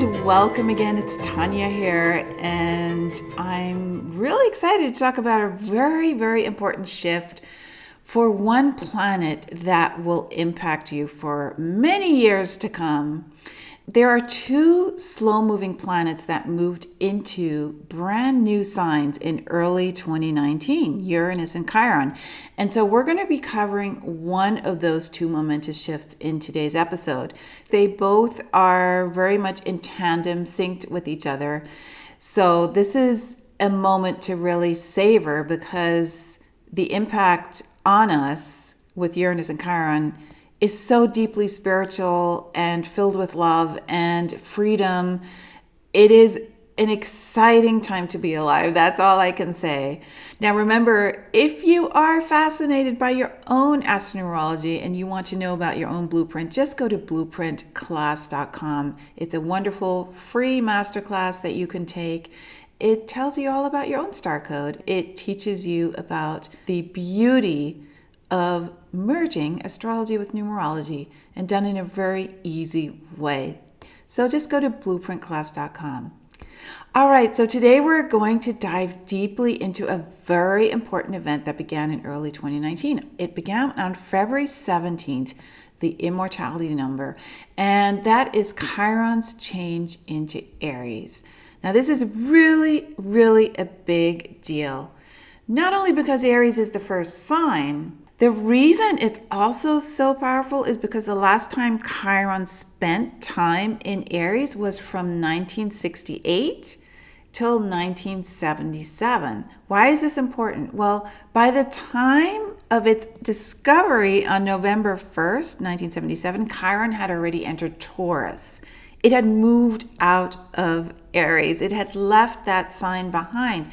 and welcome again. It's Tania here, and I'm really excited to talk about a very, very important shift for one planet that will impact you for many years to come. There are two slow-moving planets that moved into brand new signs in early 2019, Uranus and Chiron. And so we're going to be covering one of those two momentous shifts in today's episode. They both are very much in tandem, synced with each other. So this is a moment to really savor because the impact on us with Uranus and Chiron is so deeply spiritual and filled with love and freedom. It is an exciting time to be alive. That's all I can say. Now remember, if you are fascinated by your own astronumerology and you want to know about your own blueprint, just go to blueprintclass.com. It's a wonderful free masterclass that you can take. It tells you all about your own star code. It teaches you about the beauty of merging astrology with numerology, and done in a very easy way. So just go to blueprintclass.com. All right, so today we're going to dive deeply into a very important event that began in early 2019. It began on February 17th, the immortality number, and that is Chiron's change into Aries. Now this is really, really a big deal. Not only because Aries is the first sign, the reason it's also so powerful is because the last time Chiron spent time in Aries was from 1968 till 1977. Why is this important? Well, by the time of its discovery on November 1st, 1977, Chiron had already entered Taurus. It had moved out of Aries. It had left that sign behind.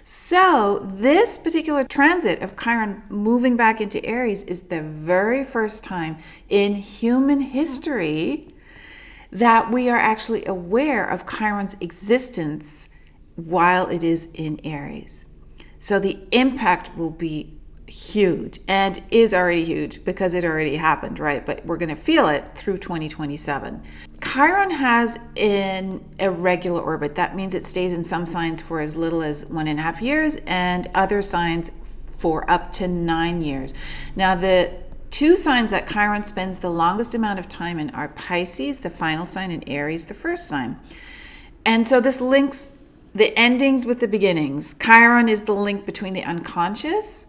So this particular transit of Chiron moving back into Aries is the very first time in human history that we are actually aware of Chiron's existence while it is in Aries. So the impact will be huge and is already huge because it already happened, right? But we're going to feel it through 2027. Chiron has an irregular orbit. That means it stays in some signs for as little as 1.5 years and other signs for up to 9 years. Now, the two signs that Chiron spends the longest amount of time in are Pisces, the final sign, and Aries, the first sign. And so this links the endings with the beginnings. Chiron is the link between the unconscious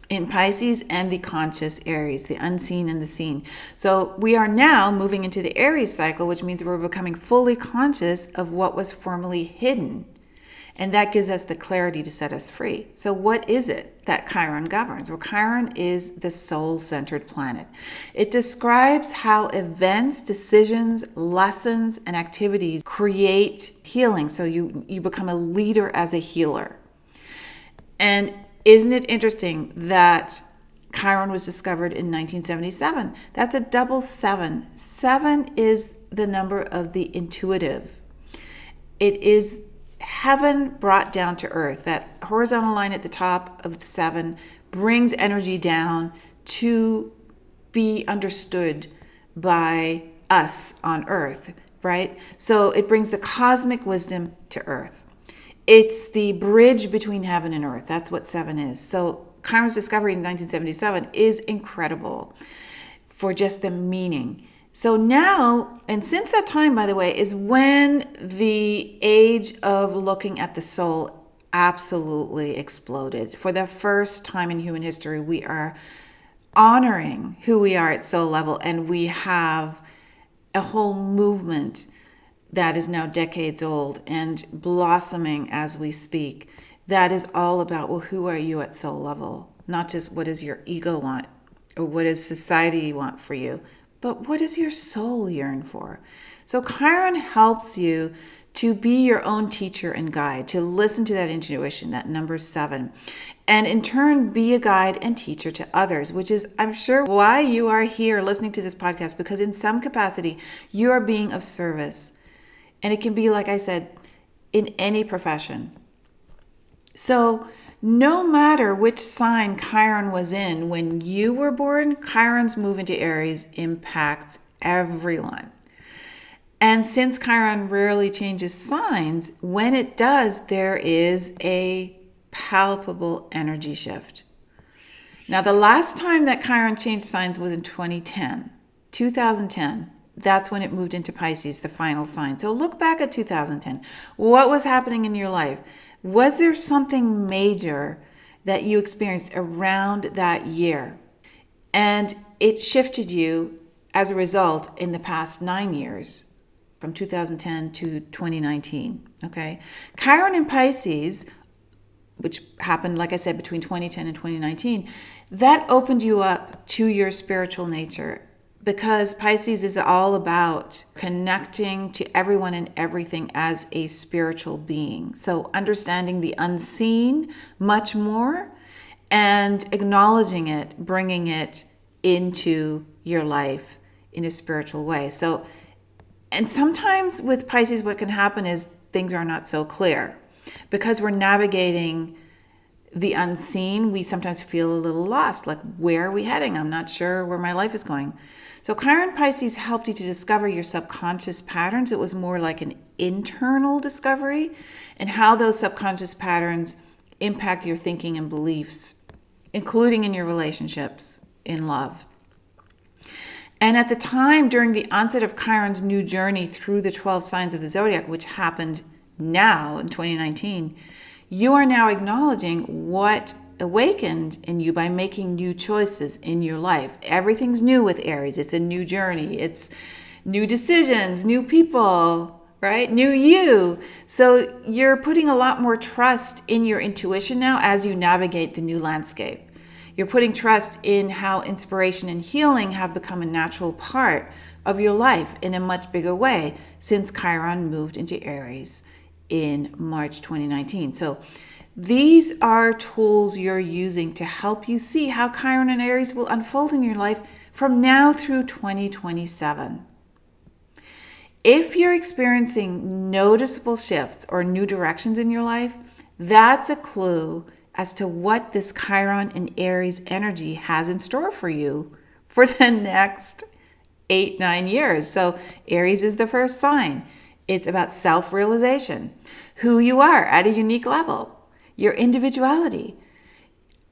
in Pisces and the conscious Aries, the unseen and the seen. So we are now moving into the Aries cycle, which means we're becoming fully conscious of what was formerly hidden. And that gives us the clarity to set us free. So what is it that Chiron governs? Well, Chiron is the soul-centered planet. It describes how events, decisions, lessons, and activities create healing. So you become a leader as a healer. And isn't it interesting that Chiron was discovered in 1977? That's a double seven. 7 is the number of the intuitive. It is heaven brought down to earth. That horizontal line at the top of the 7 brings energy down to be understood by us on earth, right? So it brings the cosmic wisdom to earth. It's the bridge between heaven and earth. That's what 7 is. So Chiron's discovery in 1977 is incredible for just the meaning. So now, and since that time, by the way, is when the age of looking at the soul absolutely exploded. For the first time in human history, we are honoring who we are at soul level, and we have a whole movement that is now decades old and blossoming as we speak. That is all about, well, who are you at soul level? Not just what does your ego want or what does society want for you, but what does your soul yearn for? So Chiron helps you to be your own teacher and guide, to listen to that intuition, that number 7, and in turn be a guide and teacher to others, which is, I'm sure, why you are here listening to this podcast, because in some capacity, you are being of service. And it can be, like I said, in any profession. So no matter which sign Chiron was in when you were born, Chiron's move into Aries impacts everyone. And since Chiron rarely changes signs, when it does, there is a palpable energy shift. Now, the last time that Chiron changed signs was in 2010. 2010, that's when it moved into Pisces, the final sign. So look back at 2010. What was happening in your life? Was there something major that you experienced around that year? And it shifted you as a result in the past 9 years, from 2010 to 2019, okay? Chiron in Pisces, which happened, like I said, between 2010 and 2019, that opened you up to your spiritual nature, because Pisces is all about connecting to everyone and everything as a spiritual being. So understanding the unseen much more and acknowledging it, bringing it into your life in a spiritual way. So, and sometimes with Pisces, what can happen is things are not so clear. Because we're navigating the unseen, we sometimes feel a little lost. Like, where are we heading? I'm not sure where my life is going. So Chiron Pisces helped you to discover your subconscious patterns. It was more like an internal discovery, and how those subconscious patterns impact your thinking and beliefs, including in your relationships, in love. And at the time, during the onset of Chiron's new journey through the 12 signs of the zodiac, which happened now in 2019, you are now acknowledging what awakened in you by making new choices in your life. Everything's new with Aries. It's a new journey. It's new decisions, new people, right? New you. So you're putting a lot more trust in your intuition now as you navigate the new landscape. You're putting trust in how inspiration and healing have become a natural part of your life in a much bigger way since Chiron moved into Aries in March 2019. So these are tools you're using to help you see how Chiron and Aries will unfold in your life from now through 2027. If you're experiencing noticeable shifts or new directions in your life, that's a clue as to what this Chiron and Aries energy has in store for you for the next 8-9 years. So Aries is the first sign. It's about self-realization, who you are at a unique level, your individuality.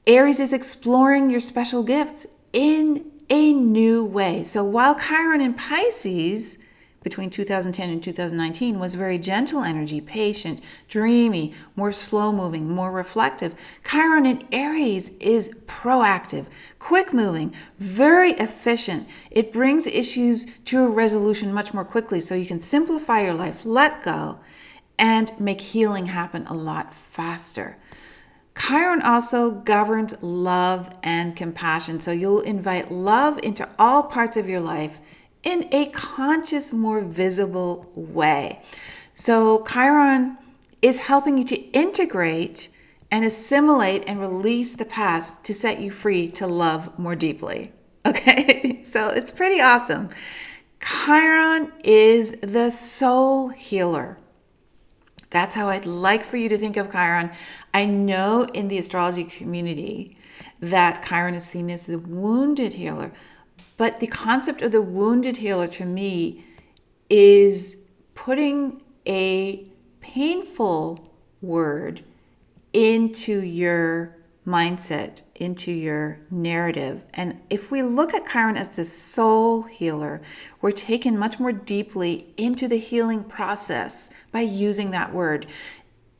Aries is exploring your special gifts in a new way. So while Chiron in Pisces between 2010 and 2019 was very gentle energy, patient, dreamy, more slow-moving, more reflective, Chiron in Aries is proactive, quick-moving, very efficient. It brings issues to a resolution much more quickly, so you can simplify your life, let go, and make healing happen a lot faster. Chiron also governs love and compassion, so you'll invite love into all parts of your life in a conscious, more visible way. So Chiron is helping you to integrate and assimilate and release the past to set you free to love more deeply. Okay, so it's pretty awesome. Chiron is the soul healer. That's how I'd like for you to think of Chiron. I know in the astrology community that Chiron is seen as the wounded healer. But the concept of the wounded healer to me is putting a painful word into your mindset, into your narrative. And if we look at Chiron as the soul healer, we're taken much more deeply into the healing process by using that word.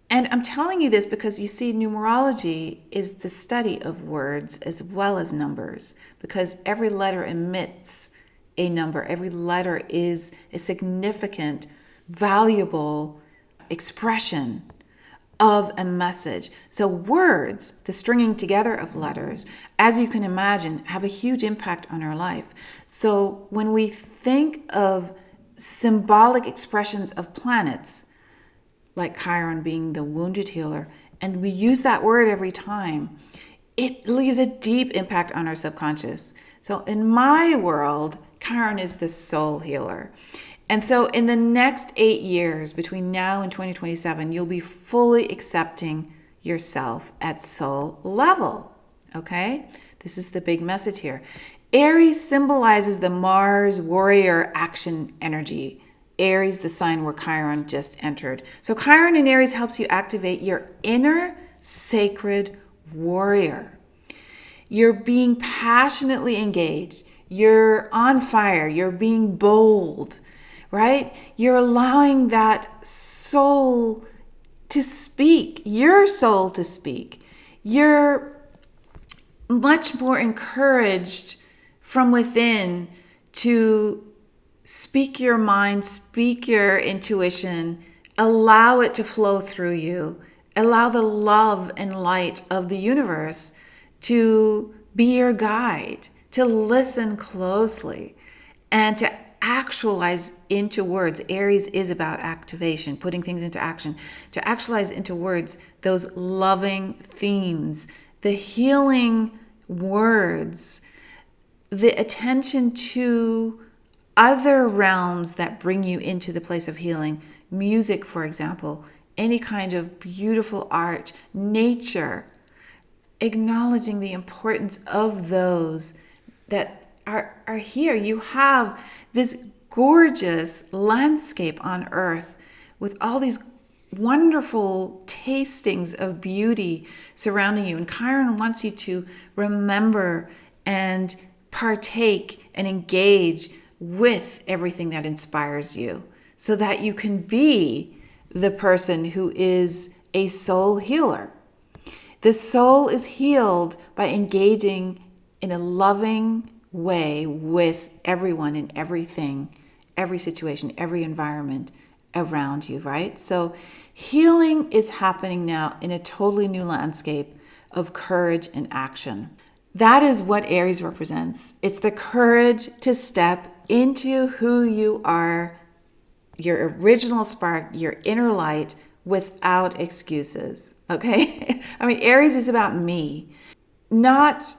And I'm telling you this because you see, numerology is the study of words as well as numbers, because every letter emits a number. Every letter is a significant, valuable expression of a message. So words, the stringing together of letters, as you can imagine, have a huge impact on our life. So when we think of symbolic expressions of planets, like Chiron being the wounded healer, and we use that word every time, it leaves a deep impact on our subconscious. So in my world, Chiron is the soul healer. And so in the next 8 years, between now and 2027, you'll be fully accepting yourself at soul level, okay? This is the big message here. Aries symbolizes the Mars warrior action energy. Aries, the sign where Chiron just entered. So Chiron in Aries helps you activate your inner sacred warrior. You're being passionately engaged. You're on fire. You're being bold, right? You're allowing that soul to speak, your soul to speak. You're much more encouraged from within to speak your mind, speak your intuition, allow it to flow through you, allow the love and light of the universe to be your guide, to listen closely, and to actualize into words. Aries is about activation, putting things into action, to actualize into words those loving themes, the healing words, the attention to other realms that bring you into the place of healing. Music, for example, any kind of beautiful art, nature, acknowledging the importance of those that are here. You have this gorgeous landscape on earth with all these wonderful tastings of beauty surrounding you. And Chiron wants you to remember and partake and engage with everything that inspires you so that you can be the person who is a soul healer. The soul is healed by engaging in a loving way with everyone and everything, every situation, every environment around you, right? So healing is happening now in a totally new landscape of courage and action. That is what Aries represents. It's the courage to step into who you are, your original spark, your inner light, without excuses, okay? I mean, Aries is about me, not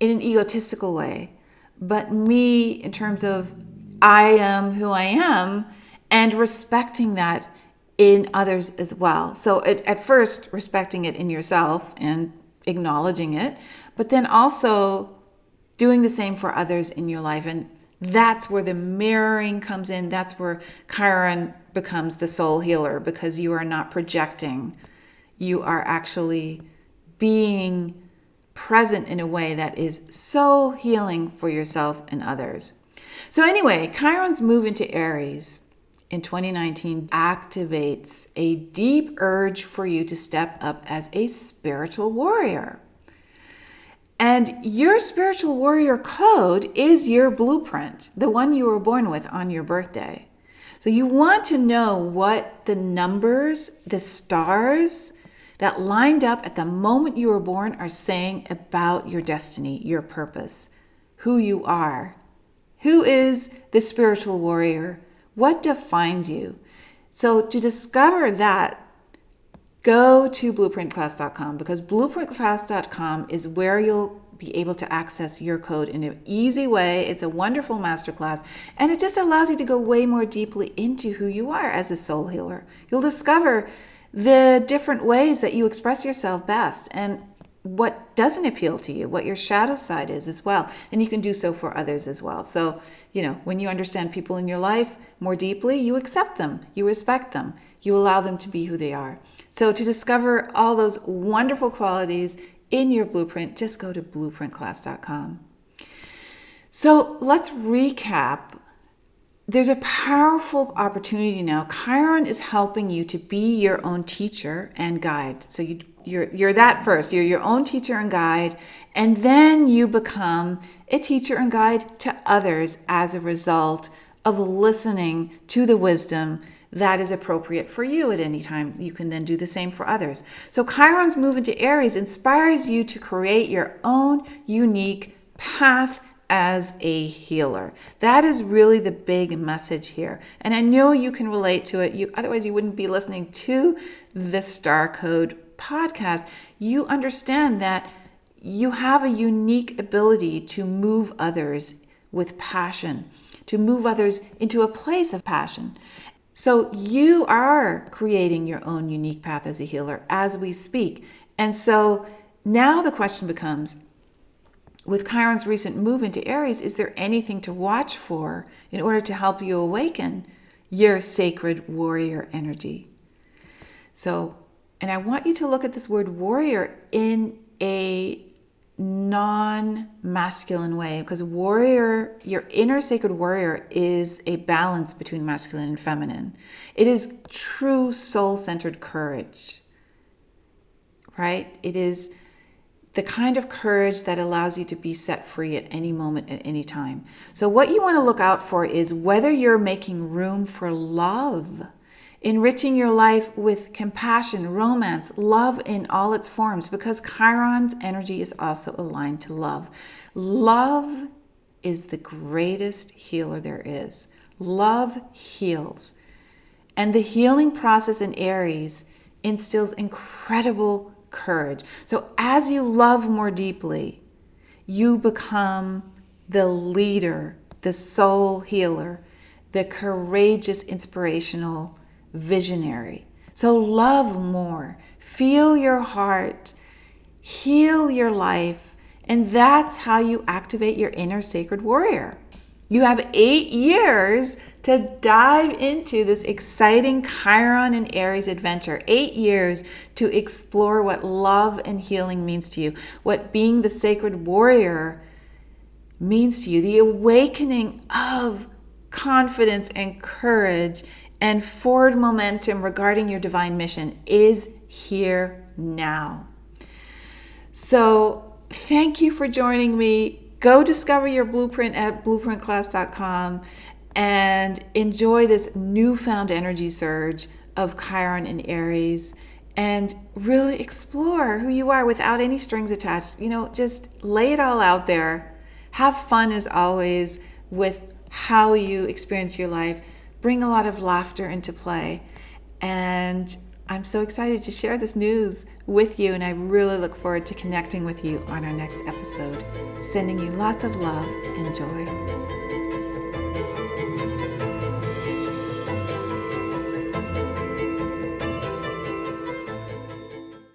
in an egotistical way, but me in terms of I am who I am and respecting that in others as well. So at first, respecting it in yourself and acknowledging it, but then also doing the same for others in your life. And that's where the mirroring comes in. That's where Chiron becomes the soul healer, because you are not projecting. You are actually being present in a way that is so healing for yourself and others. So anyway, Chiron's move into Aries in 2019 activates a deep urge for you to step up as a spiritual warrior. And your spiritual warrior code is your blueprint, the one you were born with on your birthday. So you want to know what the numbers, the stars that lined up at the moment you were born are saying about your destiny, your purpose, who you are. Who is the spiritual warrior? What defines you? So to discover that, go to blueprintclass.com, because blueprintclass.com is where you'll be able to access your code in an easy way. It's a wonderful masterclass, and it just allows you to go way more deeply into who you are as a soul healer. You'll discover the different ways that you express yourself best and what doesn't appeal to you, what your shadow side is as well. And you can do so for others as well. So, when you understand people in your life more deeply, you accept them, you respect them, you allow them to be who they are. So to discover all those wonderful qualities in your blueprint, just go to blueprintclass.com. So let's recap. There's a powerful opportunity now. Chiron is helping you to be your own teacher and guide. So you're that first. You're your own teacher and guide, and then you become a teacher and guide to others as a result of listening to the wisdom that is appropriate for you at any time. You can then do the same for others. So Chiron's move into Aries inspires you to create your own unique path as a healer. That is really the big message here. And I know you can relate to it. Otherwise you wouldn't be listening to the Star Code podcast. You understand that you have a unique ability to move others with passion, to move others into a place of passion. So you are creating your own unique path as a healer as we speak. And so now the question becomes, with Chiron's recent move into Aries, is there anything to watch for in order to help you awaken your sacred warrior energy. So, and I want you to look at this word warrior in a non-masculine way, because warrior, your inner sacred warrior, is a balance between masculine and feminine. It is true soul-centered courage, right? It is the kind of courage that allows you to be set free at any moment, at any time. So what you want to look out for is whether you're making room for love, enriching your life with compassion, romance, love in all its forms, because Chiron's energy is also aligned to love. Love is the greatest healer there is. Love heals. And the healing process in Aries instills incredible courage. So as you love more deeply, you become the leader, the soul healer, the courageous, inspirational visionary. So love more, feel your heart, heal your life, and that's how you activate your inner sacred warrior. You have 8 years to dive into this exciting Chiron and Aries adventure. 8 years to explore what love and healing means to you, what being the sacred warrior means to you, the awakening of confidence and courage and forward momentum regarding your divine mission is here now. So thank you for joining me. Go discover your blueprint at blueprintclass.com and enjoy this newfound energy surge of Chiron and Aries, and really explore who you are without any strings attached. Just lay it all out there. Have fun as always with how you experience your life. Bring a lot of laughter into play. And I'm so excited to share this news with you, and I really look forward to connecting with you on our next episode. Sending you lots of love and joy.